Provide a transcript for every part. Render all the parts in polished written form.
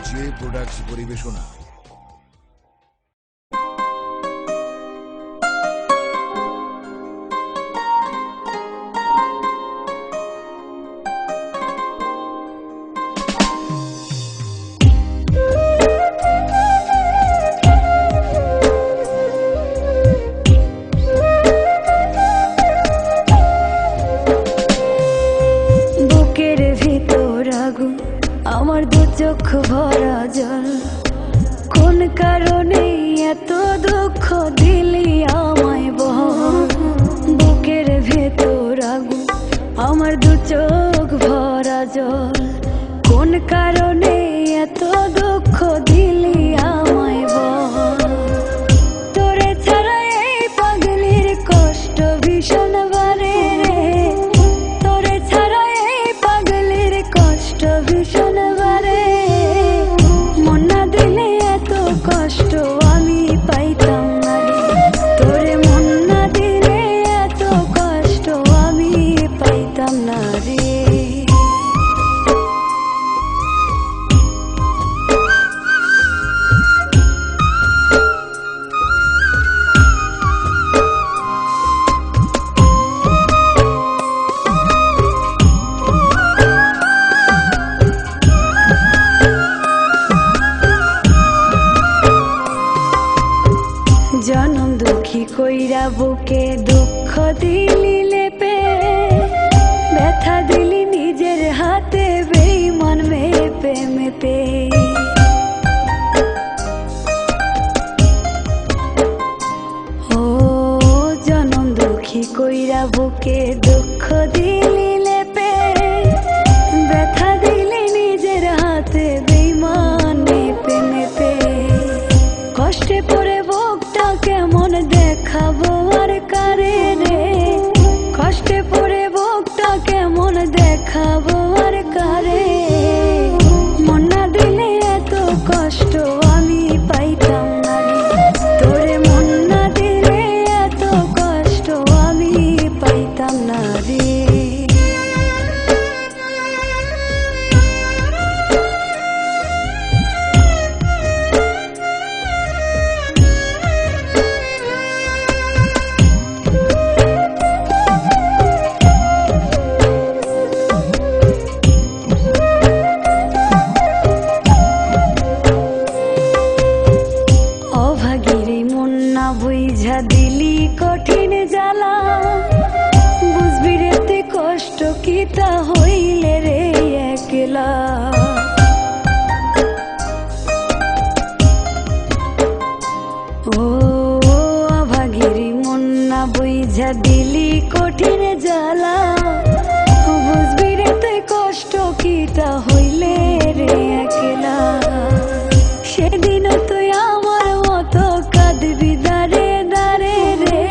J products পরিবেশনা। আমার দু চোখ ভরা জল, কোন কারণে এত দুঃখ দিলি আমায় বল। বুকের ভেতর আগুন, আমার দু চোখ ভরা জল, কোন কারণে এত দুঃখ দিলি আমায় বল। তোরে ছাড়া এই পাগলির কষ্ট ভীষণ বারে রে, তোরে ছাড়া এই পাগলির কষ্ট ভীষণ বারে। মন না দিলে এত কষ্ট আমি পাইতাম না রে, তোরে মন না দিলে এত কষ্ট আমি পাইতাম না রে। জনম দুঃখী কইরা বুকে দুঃখ দিলি লেপে, ব্যথা দিলি নিজের হাতে বেঈমান মেপে মেপে। ও জনম দুঃখী কইরা বুকে দুঃখ দিলি লেপে, ব্যথা দিলি নিজের হাতে বেঈমান মেপে মেপে। কষ্টে পড়ে বুকটা কেমন দেখাবো আর কারে রে, কষ্টে পড়ে বুকটা কেমন দেখাবো আর কারে। মন না দিলে এত কষ্ট আমি পাইতাম না রে, তোরে মন না দিলে এত কষ্ট আমি পাইতাম না রে। বুঝা দিলি কঠিন জ্বালা, বুঝবি রে তুই কষ্ট কিতা হইলে রে একলা। ও অভাগিরি মন না বুঝা দিলি কঠিন জ্বালা, বুঝবি রে তুই কষ্ট কিতা হইলে রে একলা। সেদিনও তুই আমার মতো কাঁদবি দাঁড়ে দাঁড়ে রে,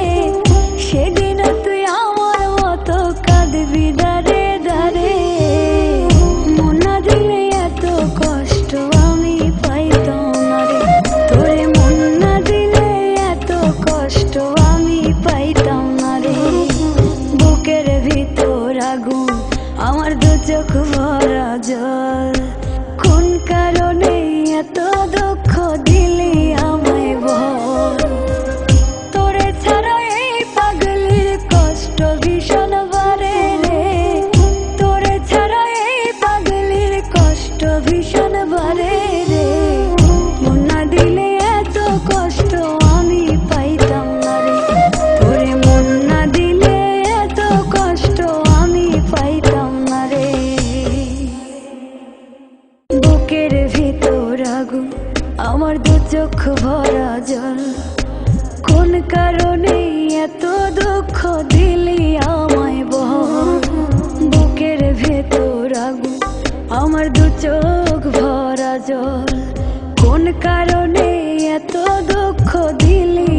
সেদিনও তুই আমার মতো কাঁদবি দাঁড়ে দাঁড়ে। মন না দিলে এত কষ্ট আমি পাইতাম না রে, তোরে মন না দিলে এত কষ্ট আমি পাইতাম না রে। বুকের ভিতর আগুন, আমার দু চোখ ভরা জল, কোন কারণে এত দুঃখ দিলি আমায় বল। তোরে ছাড়া এই পাগলির কষ্ট ভীষণ বারে রে, তোরে ছাড়া এই পাগলির কষ্ট ভীষণ বারে রে। মন না দিলে এত কষ্ট আমি পাইতাম না রে, তোরে মন না দিলে এত কষ্ট আমি পাইতাম না রে। বুকের ভিতর আগুন, আমার দু চোখ ভরা জল, কোন কারণে এত দুঃখ দিলি আমায় বল। বুকের ভেতর আগুন, আমার দু চোখ ভরা জল, কোন কারণে এত দুঃখ দিলি